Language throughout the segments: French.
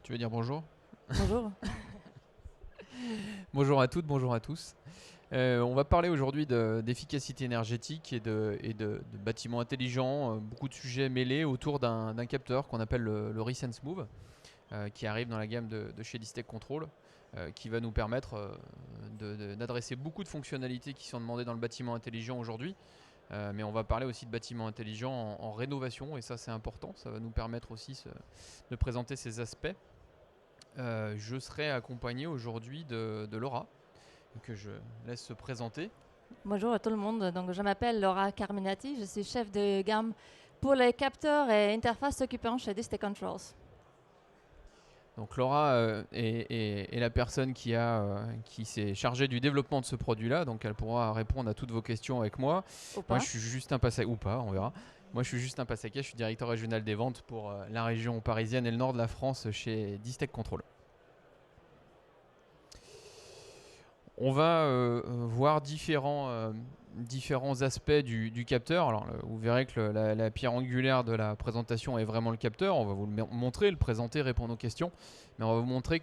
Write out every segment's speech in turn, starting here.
Tu veux dire bonjour? Bonjour. Bonjour à toutes, bonjour à tous. On va parler aujourd'hui d'efficacité énergétique et de bâtiments intelligents, beaucoup de sujets mêlés autour d'un capteur qu'on appelle le Resense Move, qui arrive dans la gamme de chez Distech Control, qui va nous permettre d'adresser beaucoup de fonctionnalités qui sont demandées dans le bâtiment intelligent aujourd'hui. Mais on va parler aussi de bâtiments intelligents en rénovation, et ça c'est important, ça va nous permettre aussi de présenter ces aspects. Je serai accompagné aujourd'hui de Laura, que je laisse se présenter. Bonjour à tout le monde. Donc, je m'appelle Laura Carminati. Je suis chef de gamme pour les capteurs et interfaces occupants chez Distech Controls. Donc Laura est la personne qui s'est chargée du développement de ce produit-là, donc elle pourra répondre à toutes vos questions avec moi. Ou Moi, pas. je suis juste un Passaquet, ou pas, on verra. Moi, je suis juste un Passaquet, je suis directeur régional des ventes pour la région parisienne et le nord de la France chez Distech Control. On va voir différents aspects du capteur. Alors, vous verrez que la pierre angulaire de la présentation est vraiment le capteur. On va vous le montrer, le présenter, répondre aux questions. Mais on va vous montrer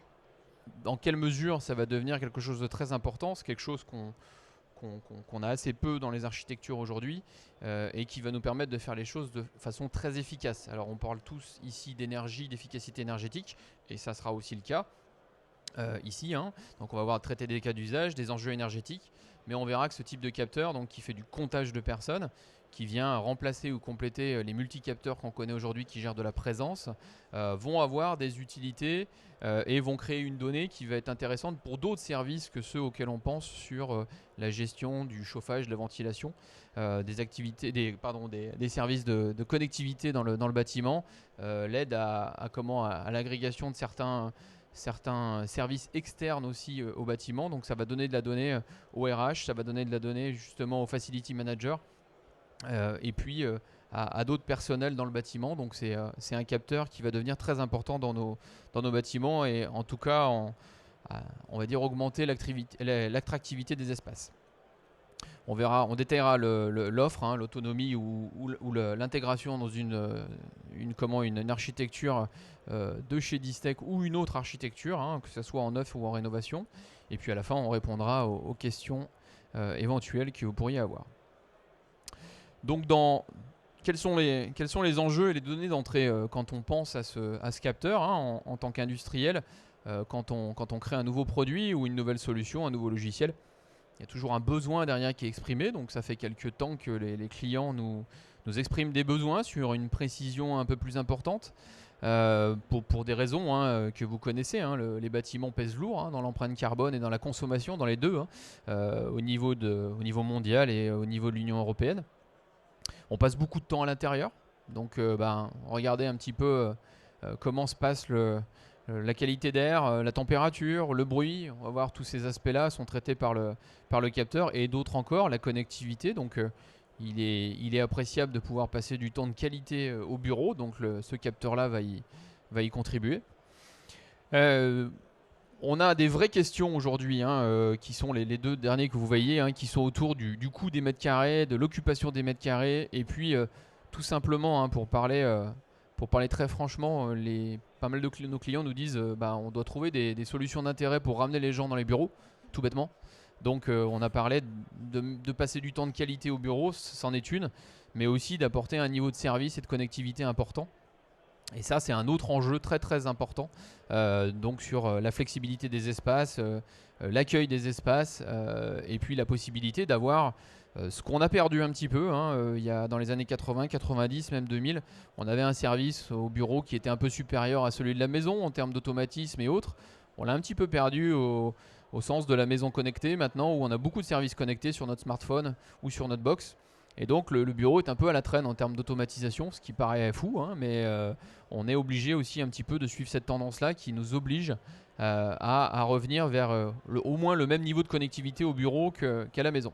dans quelle mesure ça va devenir quelque chose de très important. C'est quelque chose qu'on a assez peu dans les architectures aujourd'hui et qui va nous permettre de faire les choses de façon très efficace. Alors, on parle tous ici d'énergie, d'efficacité énergétique, et ça sera aussi le cas. Ici, hein. Donc on va voir traiter des cas d'usage, des enjeux énergétiques, mais on verra que ce type de capteur, donc qui fait du comptage de personnes, qui vient remplacer ou compléter les multicapteurs qu'on connaît aujourd'hui qui gèrent de la présence, vont avoir des utilités et vont créer une donnée qui va être intéressante pour d'autres services que ceux auxquels on pense sur la gestion du chauffage, de la ventilation, des activités, des services de connectivité dans le bâtiment, l'aide à l'agrégation de certains services externes aussi au bâtiment. Donc ça va donner de la donnée au RH, ça va donner de la donnée justement au facility manager et puis à d'autres personnels dans le bâtiment. Donc c'est un capteur qui va devenir très important dans nos bâtiments et en tout cas on va dire augmenter l'attractivité des espaces. On verra, on détaillera l'offre, hein, l'autonomie ou l'intégration dans une architecture de chez Distech ou une autre architecture, hein, que ce soit en neuf ou en rénovation. Et puis à la fin, on répondra aux questions éventuelles que vous pourriez avoir. Donc, quels sont les enjeux et les données d'entrée quand on pense à ce capteur, hein, en tant qu'industriel, quand on crée un nouveau produit ou une nouvelle solution, un nouveau logiciel? Il y a toujours un besoin derrière qui est exprimé, donc ça fait quelques temps que les clients nous expriment des besoins sur une précision un peu plus importante, pour des raisons, hein, que vous connaissez, hein. Les bâtiments pèsent lourd, hein, dans l'empreinte carbone et dans la consommation, dans les deux, hein, au niveau mondial et au niveau de l'Union européenne. On passe beaucoup de temps à l'intérieur, donc regardez un petit peu comment se passe la qualité d'air, la température, le bruit. On va voir tous ces aspects-là sont traités par le capteur et d'autres encore, la connectivité. Donc il est appréciable de pouvoir passer du temps de qualité au bureau, donc ce capteur-là va y contribuer. On a des vraies questions aujourd'hui, hein, qui sont les deux derniers que vous voyez, hein, qui sont autour du coût des mètres carrés, de l'occupation des mètres carrés, et puis tout simplement, hein, pour parler très franchement, pas mal de nos clients nous disent on doit trouver des solutions d'intérêt pour ramener les gens dans les bureaux, tout bêtement. Donc on a parlé de passer du temps de qualité au bureau, c'en est une, mais aussi d'apporter un niveau de service et de connectivité important. Et ça, c'est un autre enjeu très très important, donc sur la flexibilité des espaces, l'accueil des espaces, et puis la possibilité d'avoir ce qu'on a perdu un petit peu, hein, il y a dans les années 80, 90, même 2000, on avait un service au bureau qui était un peu supérieur à celui de la maison en termes d'automatisme et autres. On l'a un petit peu perdu au sens de la maison connectée maintenant, où on a beaucoup de services connectés sur notre smartphone ou sur notre box. Et donc le bureau est un peu à la traîne en termes d'automatisation, ce qui paraît fou, hein, mais on est obligé aussi un petit peu de suivre cette tendance-là qui nous oblige à revenir vers au moins le même niveau de connectivité au bureau qu'à la maison.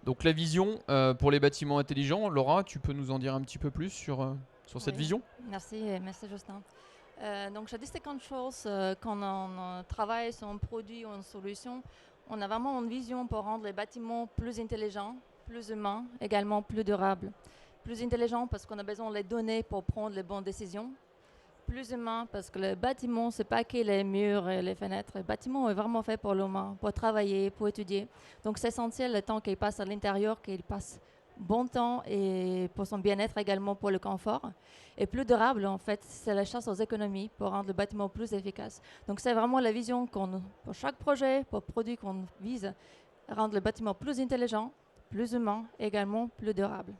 Donc la vision pour les bâtiments intelligents, Laura, tu peux nous en dire un petit peu plus sur cette Oui. vision? Merci Justin. Donc chez Distech Controls, quand on travaille sur un produit ou une solution, on a vraiment une vision pour rendre les bâtiments plus intelligents, plus humains, également plus durables. Plus intelligents parce qu'on a besoin des données pour prendre les bonnes décisions. plus humain, parce que le bâtiment, c'est pas que les murs et les fenêtres. Le bâtiment est vraiment fait pour l'humain, pour travailler, pour étudier. Donc c'est essentiel le temps qu'il passe à l'intérieur, qu'il passe bon temps et pour son bien-être également, pour le confort. Et plus durable, en fait, c'est la chasse aux économies pour rendre le bâtiment plus efficace. Donc c'est vraiment la vision pour chaque projet, pour produit qu'on vise, rendre le bâtiment plus intelligent, plus humain, également plus durable.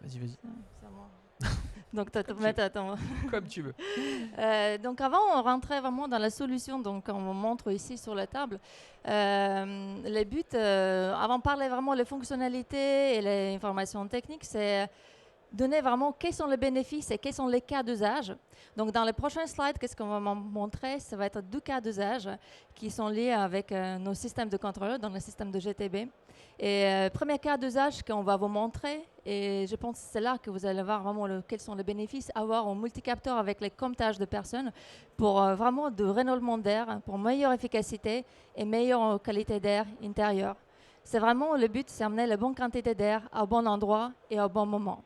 Vas-y. C'est à moi. Donc, tu as te mettre à ton... Comme tu veux. Donc, avant, on rentrait vraiment dans la solution. Donc, on vous montre ici sur la table. Les buts, avant de parler vraiment des fonctionnalités et les informations techniques, c'est donner vraiment quels sont les bénéfices et quels sont les cas d'usage. Donc, dans les prochains slides, qu'est-ce qu'on va montrer? Ça va être 2 cas d'usage qui sont liés avec nos systèmes de contrôle, dans le système de GTB. Et premier cas d'usage qu'on va vous montrer, et je pense que c'est là que vous allez voir vraiment quels sont les bénéfices à avoir en multicapteur avec les comptages de personnes pour vraiment de renouvellement d'air, pour meilleure efficacité et meilleure qualité d'air intérieur. C'est vraiment le but, c'est amener la bonne quantité d'air au bon endroit et au bon moment.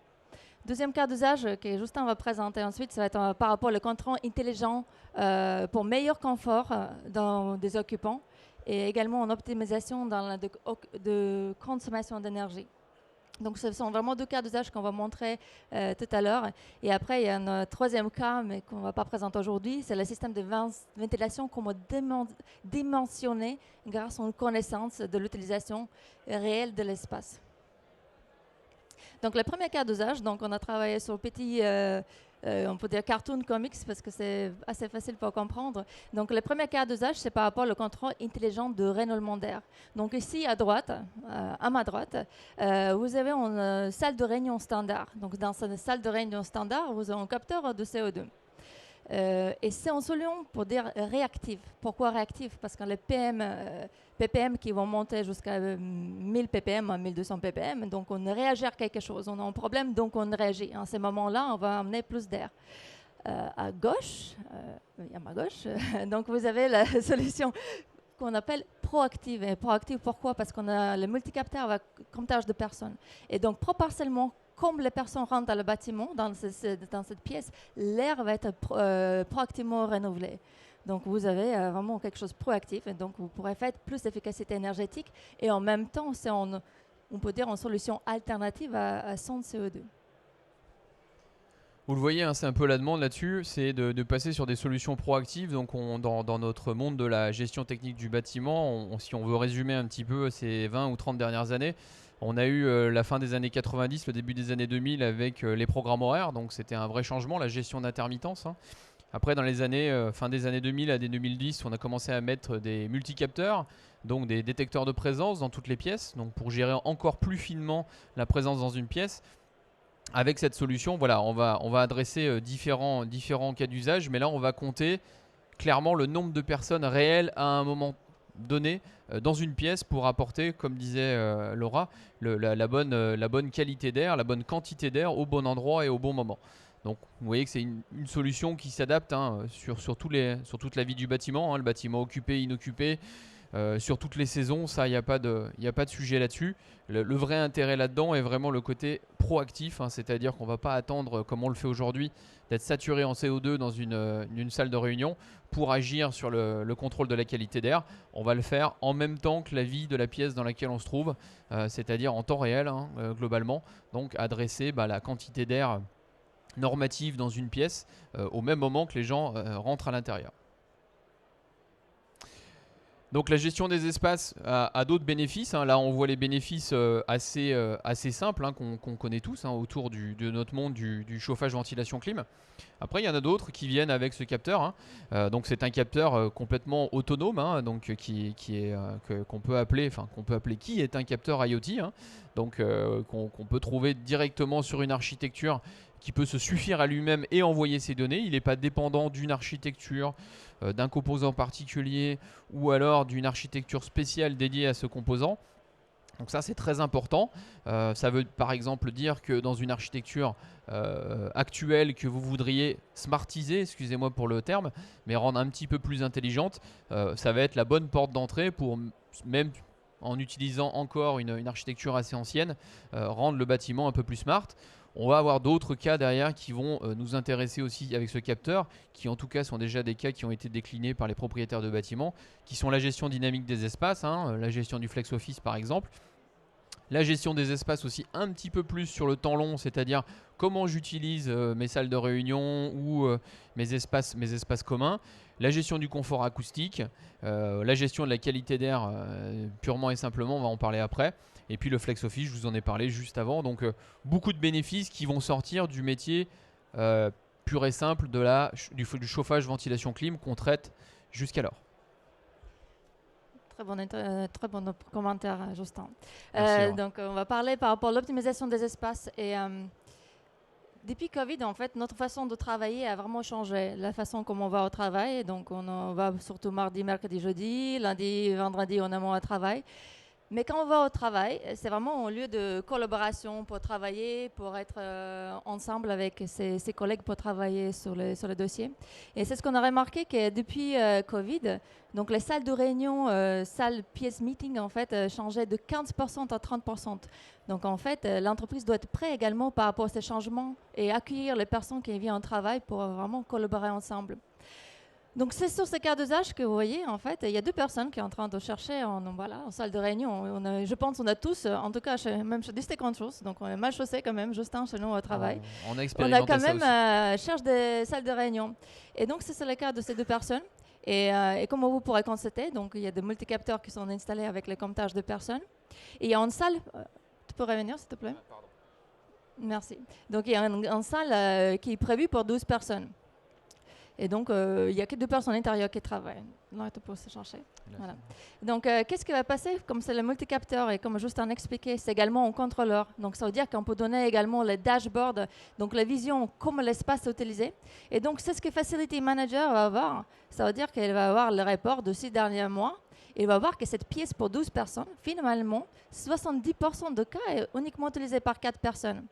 Deuxième cas d'usage que Justin va présenter ensuite, ça va être par rapport au contrôle intelligent pour meilleur confort dans des occupants et également en optimisation de consommation d'énergie. Donc, ce sont vraiment 2 cas d'usage qu'on va montrer tout à l'heure. Et après, il y a un troisième cas, mais qu'on ne va pas présenter aujourd'hui, c'est le système de ventilation qu'on va dimensionner grâce à une connaissance de l'utilisation réelle de l'espace. Donc, le premier cas d'usage, donc on a travaillé sur petit, on peut dire cartoon comics parce que c'est assez facile pour comprendre. Donc, le premier cas d'usage, c'est par rapport au contrôle intelligent de renouvellement d'air. Donc, ici à droite, à ma droite, vous avez une salle de réunion standard. Donc, dans cette salle de réunion standard, vous avez un capteur de CO2. Et c'est une solution pour dire réactive. Pourquoi réactive? Parce que les ppm qui vont monter jusqu'à 1000 ppm à 1200 ppm, donc on réagit à quelque chose. On a un problème, donc on réagit. En ces moments-là, on va amener plus d'air. À gauche, à ma gauche, donc vous avez la solution qu'on appelle proactive. Et proactive, pourquoi? Parce qu'on a le multicapteur avec comptage de personnes. Et donc, proportionnellement, comme les personnes rentrent dans le bâtiment, dans cette pièce, l'air va être proactivement renouvelé. Donc, vous avez vraiment quelque chose de proactif et donc vous pourrez faire plus d'efficacité énergétique et en même temps, c'est on peut dire une solution alternative à son CO2. Vous le voyez, hein, c'est un peu la demande là-dessus, c'est de passer sur des solutions proactives. Donc, dans notre monde de la gestion technique du bâtiment, si on veut résumer un petit peu ces 20 ou 30 dernières années, on a eu la fin des années 90, le début des années 2000 avec les programmes horaires. Donc, c'était un vrai changement, la gestion d'intermittence. Hein. Après, dans les années, fin des années 2000 à des 2010, on a commencé à mettre des multicapteurs, donc des détecteurs de présence dans toutes les pièces, donc pour gérer encore plus finement la présence dans une pièce. Avec cette solution, voilà, on va adresser différents cas d'usage, mais là, on va compter clairement le nombre de personnes réelles à un moment donné dans une pièce pour apporter, comme disait Laura, la bonne qualité d'air, la bonne quantité d'air au bon endroit et au bon moment. Donc vous voyez que c'est une solution qui s'adapte sur toute la vie du bâtiment, hein, le bâtiment occupé, inoccupé, sur toutes les saisons, ça il n'y a pas de sujet là-dessus. Le vrai intérêt là-dedans est vraiment le côté proactif, hein, c'est-à-dire qu'on ne va pas attendre, comme on le fait aujourd'hui, d'être saturé en CO2 dans une salle de réunion pour agir sur le contrôle de la qualité d'air. On va le faire en même temps que la vie de la pièce dans laquelle on se trouve, c'est-à-dire en temps réel, hein, globalement. Donc adresser la quantité d'air normative dans une pièce au même moment que les gens rentrent à l'intérieur. Donc la gestion des espaces a d'autres bénéfices, hein. Là on voit les bénéfices assez simples, hein, qu'on connaît tous, hein, autour de notre monde du chauffage, ventilation, clim. Après il y en a d'autres qui viennent avec ce capteur, hein. Donc c'est un capteur complètement autonome, hein, donc qu'on peut appeler qui est un capteur IoT, hein, donc qu'on peut trouver directement sur une architecture qui peut se suffire à lui-même et envoyer ses données. Il n'est pas dépendant d'une architecture, d'un composant particulier ou alors d'une architecture spéciale dédiée à ce composant. Donc ça c'est très important. Ça veut par exemple dire que dans une architecture actuelle que vous voudriez smartiser, excusez-moi pour le terme, mais rendre un petit peu plus intelligente, ça va être la bonne porte d'entrée pour, même en utilisant encore une architecture assez ancienne, rendre le bâtiment un peu plus smart. On va avoir d'autres cas derrière qui vont nous intéresser aussi avec ce capteur, qui en tout cas sont déjà des cas qui ont été déclinés par les propriétaires de bâtiments, qui sont la gestion dynamique des espaces, la gestion du flex office par exemple, la gestion des espaces aussi un petit peu plus sur le temps long, c'est-à-dire comment j'utilise mes salles de réunion ou mes espaces communs, la gestion du confort acoustique, la gestion de la qualité d'air purement et simplement, on va en parler après. Et puis le flex office, je vous en ai parlé juste avant. Donc beaucoup de bénéfices qui vont sortir du métier pur et simple du chauffage, ventilation, clim qu'on traite jusqu'alors. Très bon commentaire, Justin. Merci, donc, on va parler par rapport à l'optimisation des espaces. Et depuis Covid, en fait, notre façon de travailler a vraiment changé. La façon comme on va au travail, donc on va surtout mardi, mercredi, jeudi, lundi, vendredi, on a moins à travail. Mais quand on va au travail, c'est vraiment un lieu de collaboration pour travailler, pour être ensemble avec ses collègues pour travailler sur le dossier. Et c'est ce qu'on a remarqué que depuis Covid, donc les salles de réunion, salles pièces meeting, en fait, changeaient de 15% à 30%. Donc en fait, l'entreprise doit être prête également par rapport à ces changements et accueillir les personnes qui viennent au travail pour vraiment collaborer ensemble. Donc c'est sur ce cas d'usage que vous voyez, en fait, il y a deux personnes qui sont en train de chercher en salle de réunion. Je pense qu'on a tous, en tout cas même chez Distinct Controls, donc on est mal chaussés quand même, Justin, chez nous au travail. On a On expérimenté a quand même ça cherche des salles de réunion. Et donc c'est le cas de ces deux personnes. Et comme vous pourrez constater, donc il y a des multicapteurs qui sont installés avec le comptage de personnes. Et il y a une salle, tu peux revenir s'il te plaît? Pardon. Merci. Donc il y a une salle qui est prévue pour 12 personnes. Et donc, il n'y a que deux personnes à l'intérieur qui travaillent. Là, tu peux se chercher. Voilà. Donc, qu'est-ce qui va passer? Comme c'est le multicapteur et comme Justin expliqué, c'est également un contrôleur. Donc, ça veut dire qu'on peut donner également le dashboard, donc la vision, comment l'espace est utilisé. Et donc, c'est ce que Facility Manager va avoir. Ça veut dire qu'elle va avoir le rapport de 6 derniers mois. Et il va voir que cette pièce pour 12 personnes, finalement, 70% de cas est uniquement utilisée par 4 personnes.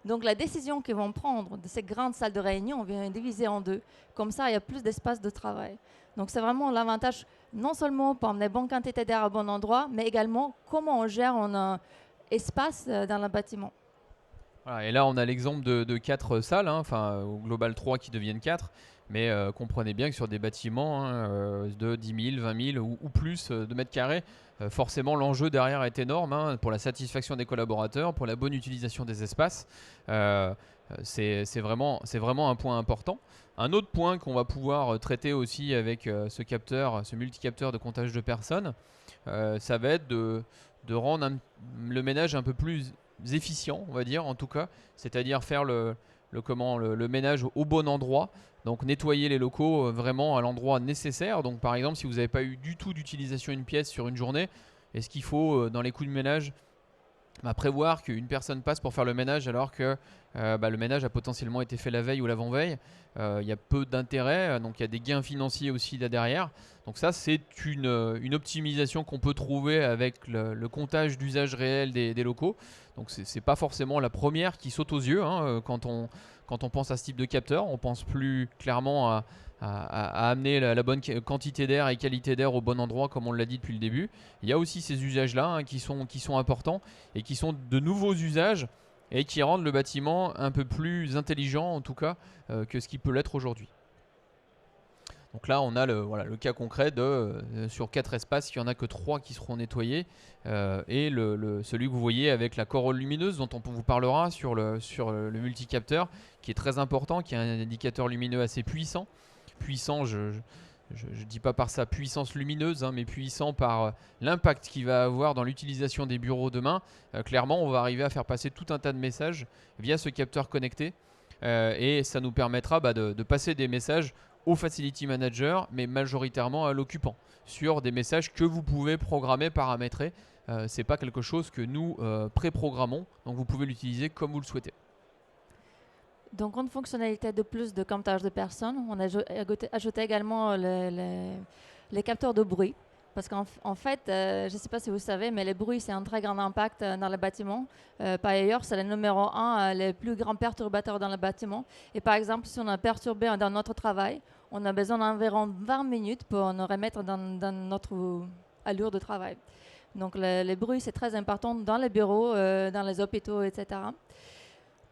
Donc, la décision qu'ils vont prendre de ces grandes salles de réunion, on vient diviser en deux. Comme ça, il y a plus d'espace de travail. Donc, c'est vraiment l'avantage, non seulement pour amener bonne quantité d'air au bon endroit, mais également comment on gère un espace dans le bâtiment. Voilà, et là, on a l'exemple de 4 salles, au global 3 qui deviennent 4. Mais comprenez bien que sur des bâtiments de 10 000, 20 000 ou plus de mètres carrés, forcément l'enjeu derrière est énorme pour la satisfaction des collaborateurs, pour la bonne utilisation des espaces. C'est vraiment un point important. Un autre point qu'on va pouvoir traiter aussi avec ce multicapteur de comptage de personnes, ça va être de rendre le ménage un peu plus efficient, on va dire en tout cas, c'est-à-dire faire le ménage au bon endroit. Donc nettoyer les locaux vraiment à l'endroit nécessaire. Donc par exemple, si vous n'avez pas eu du tout d'utilisation d'une pièce sur une journée, est-ce qu'il faut dans les coûts de ménage prévoir qu'une personne passe pour faire le ménage alors que le ménage a potentiellement été fait la veille ou l'avant-veille? Il y a peu d'intérêt, donc il y a des gains financiers aussi là derrière. Donc ça, c'est une optimisation qu'on peut trouver avec le comptage d'usage réel des locaux. Donc c'est pas forcément la première qui saute aux yeux quand on pense à ce type de capteur. On pense plus clairement à amener la bonne quantité d'air et qualité d'air au bon endroit, comme on l'a dit depuis le début. Il y a aussi ces usages-là qui sont importants et qui sont de nouveaux usages et qui rendent le bâtiment un peu plus intelligent, en tout cas, que ce qui peut l'être aujourd'hui. Donc là, on a le cas concret sur 4 espaces, il n'y en a que 3 qui seront nettoyés. Et celui que vous voyez avec la corolle lumineuse, dont on vous parlera sur le multicapteur, qui est très important, qui est un indicateur lumineux assez puissant. Puissant, je ne dis pas par sa puissance lumineuse, mais puissant par l'impact qu'il va avoir dans l'utilisation des bureaux demain. Clairement, on va arriver à faire passer tout un tas de messages via ce capteur connecté. Et ça nous permettra de passer des messages au Facility Manager, mais majoritairement à l'occupant, sur des messages que vous pouvez programmer, paramétrer. Ce n'est pas quelque chose que nous pré-programmons, donc vous pouvez l'utiliser comme vous le souhaitez. Donc, une fonctionnalité de plus de comptage de personnes, on a ajouté également les capteurs de bruit. Parce qu'en fait, je ne sais pas si vous savez, mais le bruit, c'est un très grand impact dans le bâtiment. Par ailleurs, c'est le numéro 1, le plus grand perturbateur dans le bâtiment. Et par exemple, si on a perturbé dans notre travail, on a besoin d'environ 20 minutes pour nous remettre dans notre allure de travail. Donc, le bruit, c'est très important dans les bureaux, dans les hôpitaux, etc.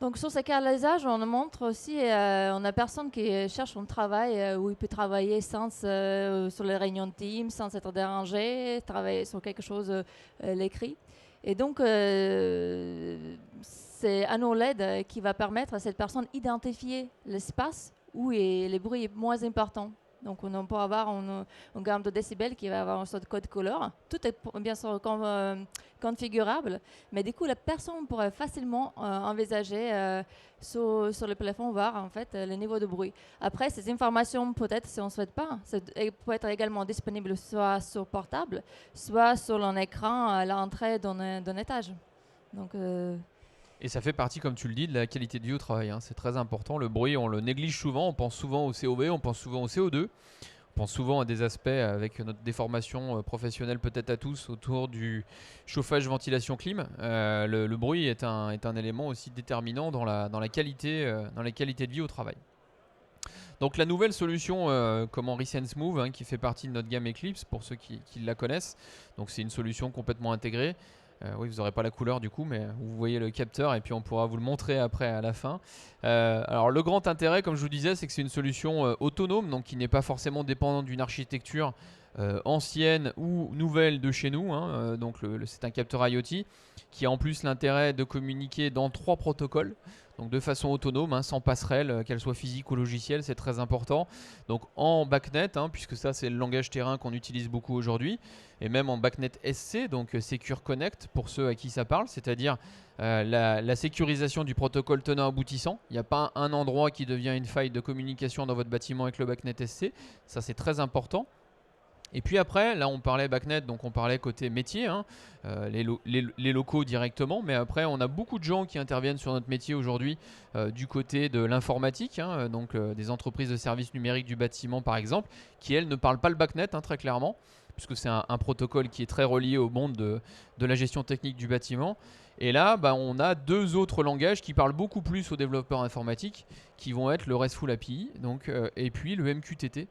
Donc sur ces cas d'usage, on montre aussi, on a personne qui cherche un travail où il peut travailler sur les réunions de team, sans être dérangé, travailler sur quelque chose l'écrit. Et donc c'est un OLED qui va permettre à cette personne d'identifier l'espace où le bruit est moins important. Donc, on peut avoir une gamme de décibels qui va avoir un sorte de code couleur. Tout est bien sûr configurable, mais du coup, la personne pourrait facilement envisager sur le téléphone voir en fait le niveau de bruit. Après, ces informations, peut-être, si on ne souhaite pas, peut être également disponible soit sur portable, soit sur l'écran à l'entrée d'un étage. Donc, Et ça fait partie, comme tu le dis, de la qualité de vie au travail, hein. C'est très important. Le bruit, on le néglige souvent. On pense souvent au COV, on pense souvent au CO2. On pense souvent à des aspects avec notre déformation professionnelle peut-être à tous autour du chauffage, ventilation, clim. Le bruit est un élément aussi déterminant dans la qualité de vie au travail. Donc la nouvelle solution comme Henry Sense Move, hein, qui fait partie de notre gamme Eclipse pour ceux qui la connaissent. Donc c'est une solution complètement intégrée. Oui, vous n'aurez pas la couleur du coup, mais vous voyez le capteur et puis on pourra vous le montrer après à la fin. Alors le grand intérêt, comme je vous disais, c'est que c'est une solution autonome, donc qui n'est pas forcément dépendante d'une architecture ancienne ou nouvelle de chez nous, hein. Donc c'est un capteur IoT qui a en plus l'intérêt de communiquer dans 3 protocoles. Donc de façon autonome, hein, sans passerelle, qu'elle soit physique ou logicielle, c'est très important. Donc en BACnet, hein, puisque ça c'est le langage terrain qu'on utilise beaucoup aujourd'hui, et même en BACnet SC, donc Secure Connect pour ceux à qui ça parle, c'est-à-dire la sécurisation du protocole tenant aboutissant. Il n'y a pas un endroit qui devient une faille de communication dans votre bâtiment avec le BACnet SC, ça c'est très important. Et puis après, là on parlait BACnet, donc on parlait côté métier, hein, les locaux directement, mais après on a beaucoup de gens qui interviennent sur notre métier aujourd'hui du côté de l'informatique, hein, donc des entreprises de services numériques du bâtiment par exemple, qui elles ne parlent pas le BACnet, hein, très clairement, puisque c'est un protocole qui est très relié au monde de la gestion technique du bâtiment. Et là, on a 2 autres langages qui parlent beaucoup plus aux développeurs informatiques, qui vont être le RESTful API et puis le MQTT.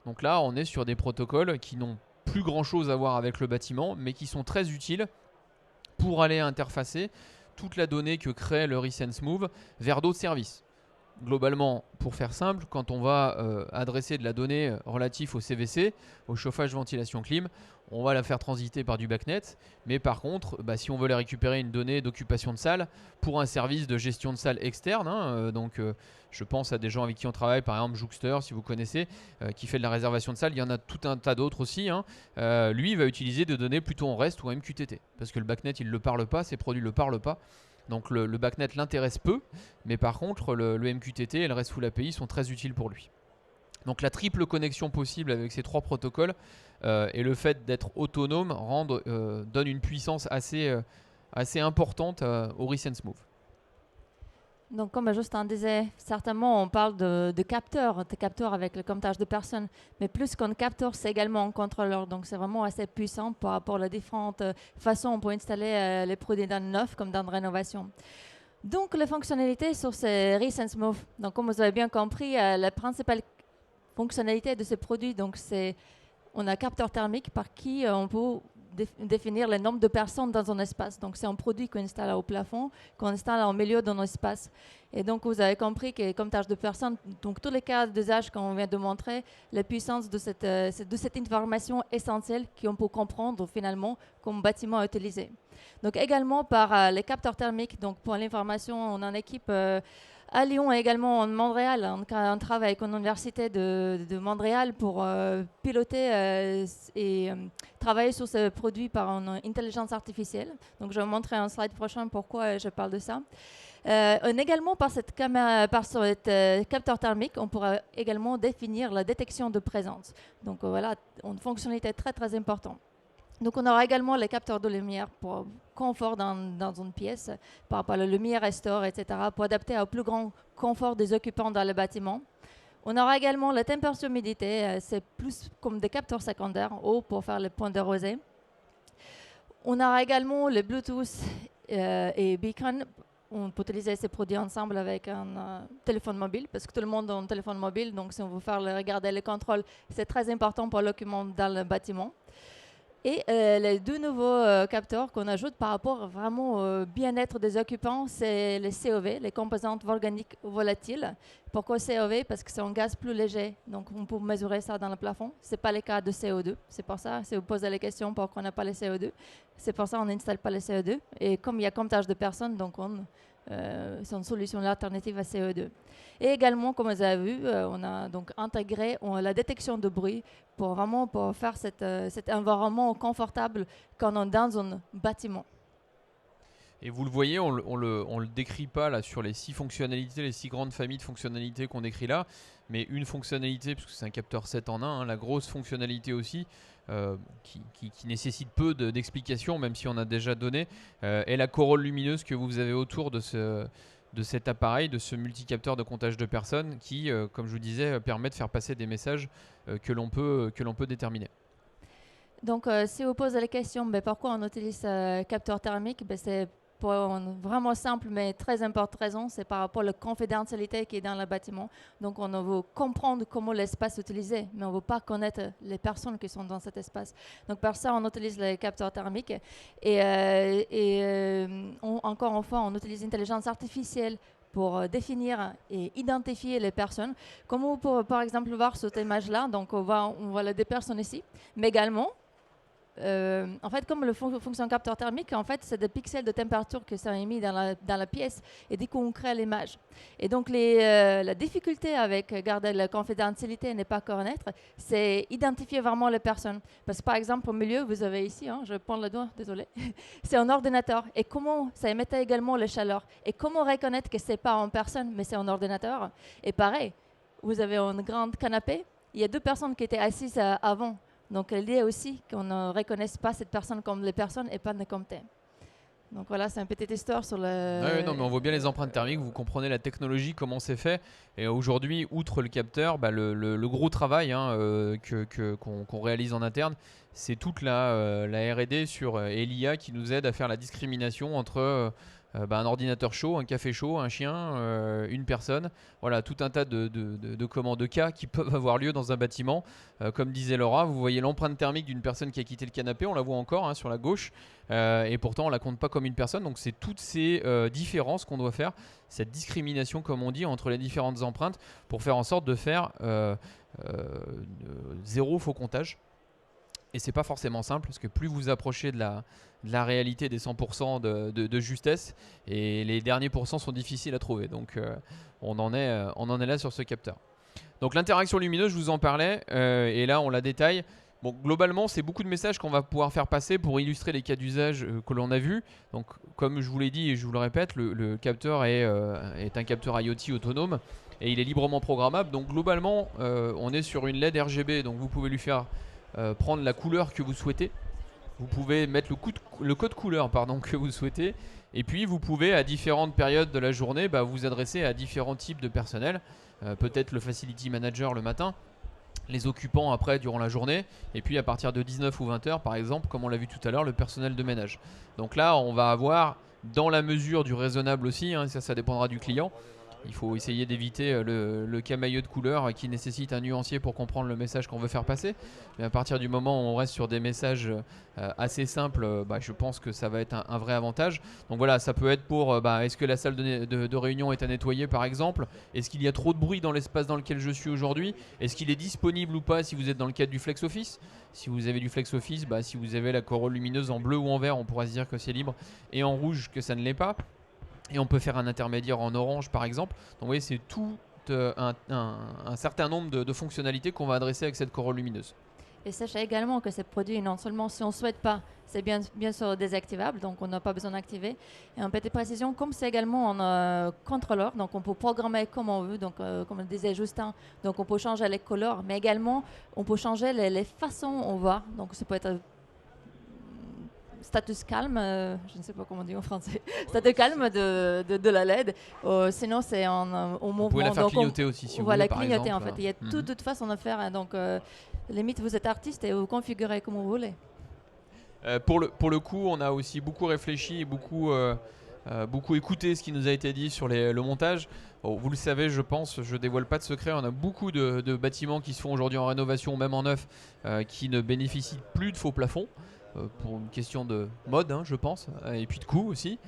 Donc là, on est sur des protocoles qui n'ont plus grand chose à voir avec le bâtiment, mais qui sont très utiles pour aller interfacer toute la donnée que crée le Resense Move vers d'autres services. Globalement, pour faire simple, quand on va adresser de la donnée relative au CVC, au chauffage, ventilation, clim, on va la faire transiter par du BACnet. Mais par contre, si on veut aller récupérer une donnée d'occupation de salle pour un service de gestion de salle externe, hein, je pense à des gens avec qui on travaille, par exemple Jouxter, si vous connaissez, qui fait de la réservation de salle. Il y en a tout un tas d'autres aussi, hein. Lui, il va utiliser des données plutôt en REST ou en MQTT, parce que le BACnet, il ne le parle pas, ces produits ne le parlent pas. Donc le BACnet l'intéresse peu, mais par contre le MQTT et le RESTful API sont très utiles pour lui. Donc la triple connexion possible avec ces 3 protocoles et le fait d'être autonome donne une puissance assez importante au Resense Move. Donc, comme Justin disait, certainement, on parle de capteurs avec le comptage de personnes, mais plus qu'un capteur, c'est également un contrôleur. Donc, c'est vraiment assez puissant par rapport aux différentes façons pour installer les produits dans le neuf comme dans la rénovation. Donc, les fonctionnalités sur ces Resense Move. Donc, comme vous avez bien compris, la principale fonctionnalité de ce produit, donc on a un capteur thermique par qui on peut définir le nombre de personnes dans un espace. Donc, c'est un produit qu'on installe au plafond, qu'on installe au milieu d'un espace. Et donc, vous avez compris que comme tâche de personnes, donc tous les cas d'usage qu'on vient de montrer, la puissance de cette information essentielle qu'on peut comprendre finalement comme bâtiment à utiliser. Donc, également par les capteurs thermiques, donc pour l'information, on a une équipe à Lyon et également en Montréal. On travaille avec une université de Montréal pour piloter et travailler sur ce produit par une intelligence artificielle. Donc, je vais vous montrer un slide prochain pourquoi je parle de ça. Également, par cette capteur thermique, on pourra également définir la détection de présence. Donc, voilà, une fonctionnalité très, très importante. Donc, on aura également les capteurs de lumière pour confort dans une pièce, par rapport à la lumière, restore, etc., pour adapter au plus grand confort des occupants dans le bâtiment. On aura également la température humidité, c'est plus comme des capteurs secondaires, haut pour faire le point de rosée. On aura également le Bluetooth et Beacon. On peut utiliser ces produits ensemble avec un téléphone mobile, parce que tout le monde a un téléphone mobile, donc si on veut regarder le contrôle, c'est très important pour l'occupant dans le bâtiment. Et les deux nouveaux capteurs qu'on ajoute par rapport vraiment au bien-être des occupants, c'est les COV, les composantes organiques volatiles. Pourquoi COV? Parce que c'est un gaz plus léger, donc on peut mesurer ça dans le plafond. Ce n'est pas le cas de CO2. C'est pour ça, si vous posez la question pourquoi on n'a pas les CO2, c'est pour ça qu'on n'installe pas les CO2. Et comme il y a comptage de personnes, donc c'est une solution alternative à CO2. Et également, comme vous avez vu, on a donc intégré la détection de bruit pour faire cet environnement confortable quand on est dans un bâtiment. Et vous le voyez, on le décrit pas là sur les 6 fonctionnalités, les 6 grandes familles de fonctionnalités qu'on décrit là, mais une fonctionnalité, parce que c'est un capteur 7 en 1, la grosse fonctionnalité aussi, qui nécessite peu d'explications, même si on a déjà donné, est la corolle lumineuse que vous avez autour de cet appareil, de ce multicapteur de comptage de personnes qui, comme je vous disais, permet de faire passer des messages que l'on peut déterminer. Donc, si vous posez la question, pourquoi on utilise capteur thermique, c'est pour une vraiment simple mais très importante raison, c'est par rapport à la confidentialité qui est dans le bâtiment. Donc, on veut comprendre comment l'espace est utilisé, mais on ne veut pas connaître les personnes qui sont dans cet espace. Donc, par ça, on utilise les capteurs thermiques. Encore une fois, on utilise l'intelligence artificielle pour définir et identifier les personnes. Comme vous pouvez par exemple voir sur cette image-là, donc on voit les deux personnes ici, mais également, en fait, comme le fonction capteur thermique, en fait, c'est des pixels de température que ça a émis dans la pièce et dès qu'on crée l'image. Et donc, la difficulté avec garder la confidentialité et ne pas connaître, c'est identifier vraiment les personnes. Parce que, par exemple, au milieu, vous avez ici, je prends le doigt, désolé, c'est un ordinateur. Et comment ça émettait également la chaleur. Et comment reconnaître que ce n'est pas en personne, mais c'est un ordinateur. Et pareil, vous avez un grand canapé, il y a deux personnes qui étaient assises avant. Donc, l'idée aussi qu'on ne reconnaisse pas cette personne comme les personnes et pas comme telle. Donc voilà, c'est une petite histoire sur le... Oui, non, mais on voit bien les empreintes thermiques, vous comprenez la technologie, comment c'est fait. Et aujourd'hui, outre le capteur, le gros travail qu'on réalise en interne, c'est toute la R&D et l'IA qui nous aide à faire la discrimination entre un ordinateur chaud, un café chaud, un chien, une personne. Voilà, tout un tas de cas qui peuvent avoir lieu dans un bâtiment. Comme disait Laura, vous voyez l'empreinte thermique d'une personne qui a quitté le canapé, on la voit encore sur la gauche. Et pourtant on la compte pas comme une personne, donc c'est toutes ces différences qu'on doit faire, cette discrimination comme on dit entre les différentes empreintes pour faire en sorte de faire zéro faux comptage. Et c'est pas forcément simple parce que plus vous approchez de la réalité des 100% de justesse, et les derniers pourcents sont difficiles à trouver, donc on en est là sur ce capteur. Donc l'interaction lumineuse, je vous en parlais, et là on la détaille. Bon, globalement, c'est beaucoup de messages qu'on va pouvoir faire passer pour illustrer les cas d'usage que l'on a vus. Donc, comme je vous l'ai dit et je vous le répète, le capteur est un capteur IoT autonome et il est librement programmable. Donc, globalement, on est sur une LED RGB. Donc, vous pouvez lui faire prendre la couleur que vous souhaitez. Vous pouvez mettre le code couleur que vous souhaitez. Et puis, vous pouvez, à différentes périodes de la journée, vous adresser à différents types de personnel. Peut-être le Facility Manager le matin, les occupants après durant la journée, et puis à partir de 19 ou 20 heures par exemple, comme on l'a vu tout à l'heure, le personnel de ménage. Donc là on va avoir, dans la mesure du raisonnable aussi, ça dépendra du client, il faut essayer d'éviter le camailleux de couleurs qui nécessite un nuancier pour comprendre le message qu'on veut faire passer. Mais à partir du moment où on reste sur des messages assez simples, je pense que ça va être un vrai avantage. Donc voilà, ça peut être pour est-ce que la salle de réunion est à nettoyer par exemple? Est-ce qu'il y a trop de bruit dans l'espace dans lequel je suis aujourd'hui? Est-ce qu'il est disponible ou pas si vous êtes dans le cadre du flex office? Si vous avez du flex office, si vous avez la corolle lumineuse en bleu ou en vert, on pourra se dire que c'est libre, et en rouge que ça ne l'est pas. Et on peut faire un intermédiaire en orange par exemple. Donc vous voyez, c'est tout un certain nombre de fonctionnalités qu'on va adresser avec cette corolle lumineuse. Et sachez également que ces produits, non seulement si on ne souhaite pas, c'est bien sûr désactivable, donc on n'a pas besoin d'activer. Et en petite précision, comme c'est également en contrôleur, donc on peut programmer comme on veut, donc comme le disait Justin, donc on peut changer les couleurs, mais également on peut changer les façons on voit. Donc ça peut être status calme, je ne sais pas comment on dit en français, status calme de la LED. Sinon, c'est en mouvement. Vous pouvez la faire clignoter aussi si vous voulez, par clignoter exemple. En fait. Il y a toute façon de faire. Donc, limite, vous êtes artiste et vous configurez comme vous voulez. Pour le coup, on a aussi beaucoup réfléchi et beaucoup beaucoup écouté ce qui nous a été dit sur le montage. Bon, vous le savez, je pense, je dévoile pas de secret, on a beaucoup de bâtiments qui se font aujourd'hui en rénovation, même en neuf, qui ne bénéficient plus de faux plafonds. Pour une question de mode, hein, je pense, et puis de coût aussi.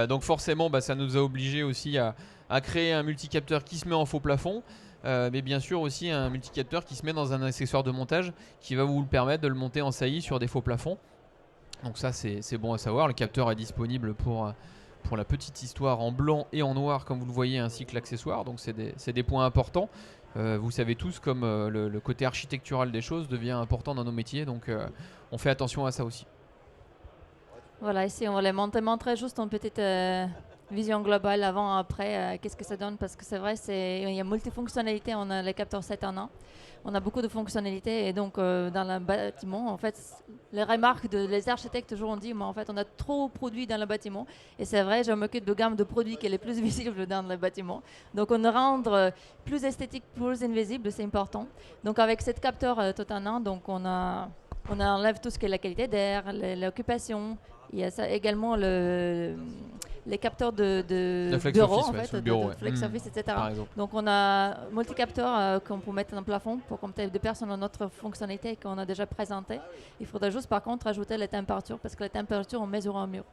Donc forcément, ça nous a obligés aussi à créer un multicapteur qui se met en faux plafond, mais bien sûr aussi un multicapteur qui se met dans un accessoire de montage qui va vous le permettre de le monter en saillie sur des faux plafonds. Donc ça, c'est bon à savoir. Le capteur est disponible pour la petite histoire en blanc et en noir, comme vous le voyez, ainsi que l'accessoire. Donc c'est des points importants. Vous savez tous comme le côté architectural des choses devient important dans nos métiers, donc on fait attention à ça aussi. Voilà, ici on va les montrer juste une petite vision globale avant, après, qu'est-ce que ça donne, parce que c'est vrai, il y a multifonctionnalité, on a les capteurs 7 en 1, on a beaucoup de fonctionnalités, et donc dans le bâtiment, en fait, les remarques des architectes toujours ont dit, mais en fait on a trop de produits dans le bâtiment, et c'est vrai, je m'occupe de gamme de produits qui est les plus visibles dans le bâtiment, donc on rendre plus esthétique, plus invisible, c'est important. Donc avec cette capteur tout en 1, donc on enlève tout ce qui est la qualité d'air, l'occupation. Il y a ça également les capteurs de bureau, office, en fait, bureau, de flex office, etc. par exemple. Donc on a multicapteurs qu'on peut mettre dans le plafond pour compter des personnes dans notre fonctionnalité qu'on a déjà présentée. Il faudra juste par contre ajouter les températures, parce que les températures on mesure en mur.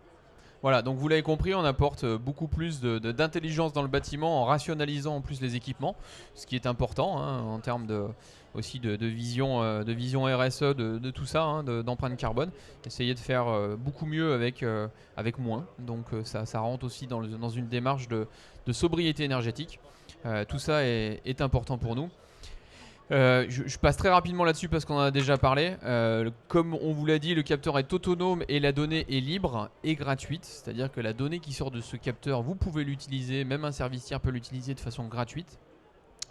Voilà, donc vous l'avez compris, on apporte beaucoup plus d'intelligence dans le bâtiment en rationalisant en plus les équipements, ce qui est important hein, en termes aussi de vision RSE, de tout ça, hein, d'empreinte carbone. Essayer de faire beaucoup mieux avec moins, donc ça rentre aussi dans une démarche de sobriété énergétique. Tout ça est important pour nous. Je passe très rapidement là-dessus parce qu'on en a déjà parlé. Comme on vous l'a dit, le capteur est autonome et la donnée est libre et gratuite. C'est-à-dire que la donnée qui sort de ce capteur, vous pouvez l'utiliser, même un service tiers peut l'utiliser de façon gratuite.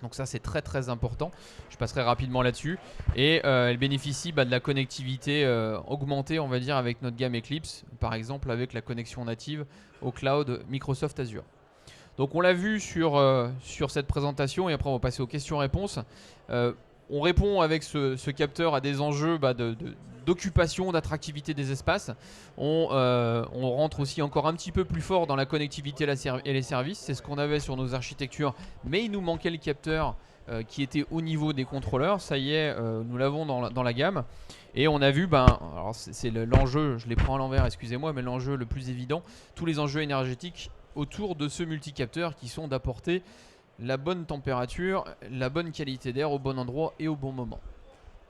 Donc ça c'est très très important. Je passerai rapidement là-dessus. Et elle bénéficie de la connectivité augmentée, on va dire, avec notre gamme Eclipse. Par exemple avec la connexion native au cloud Microsoft Azure. Donc on l'a vu sur cette présentation et après on va passer aux questions-réponses. On répond avec ce capteur à des enjeux d'occupation, d'attractivité des espaces. On rentre aussi encore un petit peu plus fort dans la connectivité et les services. C'est ce qu'on avait sur nos architectures, mais il nous manquait le capteur qui était au niveau des contrôleurs. Ça y est, nous l'avons dans la gamme. Et on a vu, alors c'est l'enjeu, je les prends à l'envers, excusez-moi, mais l'enjeu le plus évident, tous les enjeux énergétiques autour de ce multicapteur qui sont d'apporter la bonne température, la bonne qualité d'air au bon endroit et au bon moment.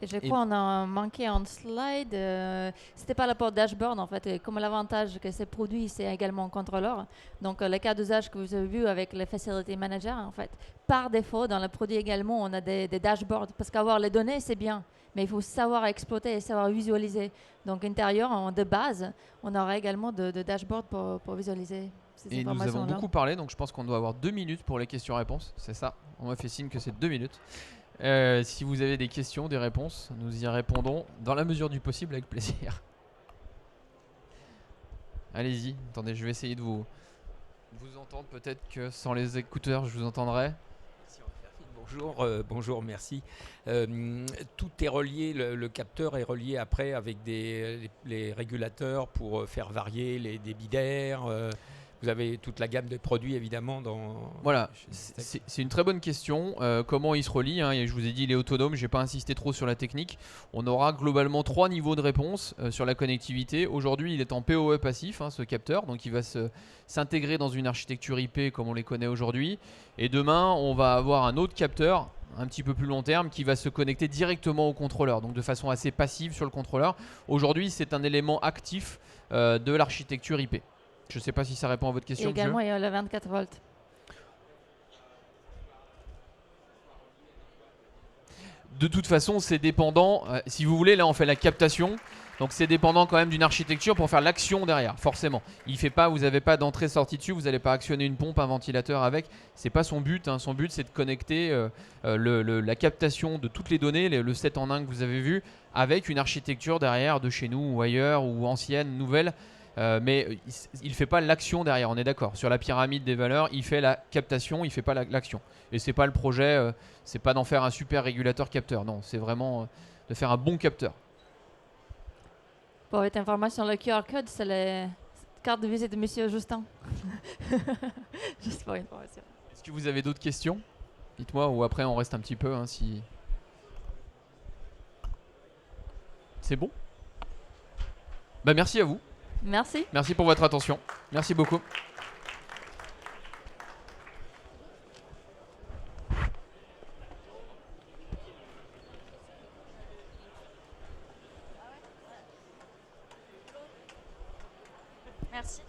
Et je crois qu'on a manqué un slide. C'était pas le port dashboard en fait. Et comme l'avantage que ces produits, c'est également un contrôleur. Donc le cas d'usage que vous avez vu avec les facility managers, en fait, par défaut dans le produit également, on a des dashboards parce qu'avoir les données c'est bien, mais il faut savoir exploiter et savoir visualiser. Donc intérieur, de base, on aura également de dashboards pour visualiser. Et nous avons beaucoup parlé, donc je pense qu'on doit avoir 2 minutes pour les questions-réponses. C'est ça, on m'a fait signe que c'est 2 minutes. Si vous avez des questions, des réponses, nous y répondons dans la mesure du possible avec plaisir. Allez-y, attendez, je vais essayer de vous entendre. Peut-être que sans les écouteurs, je vous entendrai. Bonjour, merci. Tout est relié, le capteur est relié après avec les régulateurs pour faire varier les débits d'air. Vous avez toute la gamme de produits évidemment Voilà, c'est une très bonne question. Comment il se relie hein, et je vous ai dit il est autonome, je n'ai pas insisté trop sur la technique. On aura globalement 3 niveaux de réponse sur la connectivité. Aujourd'hui il est en PoE passif ce capteur, donc il va s'intégrer dans une architecture IP comme on les connaît aujourd'hui. Et demain on va avoir un autre capteur un petit peu plus long terme qui va se connecter directement au contrôleur, donc de façon assez passive sur le contrôleur. Aujourd'hui c'est un élément actif de l'architecture IP. Je ne sais pas si ça répond à votre question. Et également, il y a le 24 volts. De toute façon, c'est dépendant. Si vous voulez, là, on fait la captation. Donc, c'est dépendant quand même d'une architecture pour faire l'action derrière, forcément. Vous n'avez pas d'entrée-sortie dessus. Vous n'allez pas actionner une pompe, un ventilateur avec. C'est pas son but. Son but, c'est de connecter la captation de toutes les données, le 7 en 1 que vous avez vu, avec une architecture derrière de chez nous ou ailleurs ou ancienne, nouvelle. Mais il ne fait pas l'action derrière, on est d'accord. Sur la pyramide des valeurs, il fait la captation, il ne fait pas l'action. Et c'est pas le projet, c'est pas d'en faire un super régulateur capteur. Non, c'est vraiment de faire un bon capteur. Pour votre information, le QR code, c'est carte de visite de Monsieur Justin. Juste pour information. Est-ce que vous avez d'autres questions? Dites-moi, ou après on reste un petit peu, hein, si... C'est bon? Bah merci à vous. Merci. Merci pour votre attention. Merci beaucoup. Merci.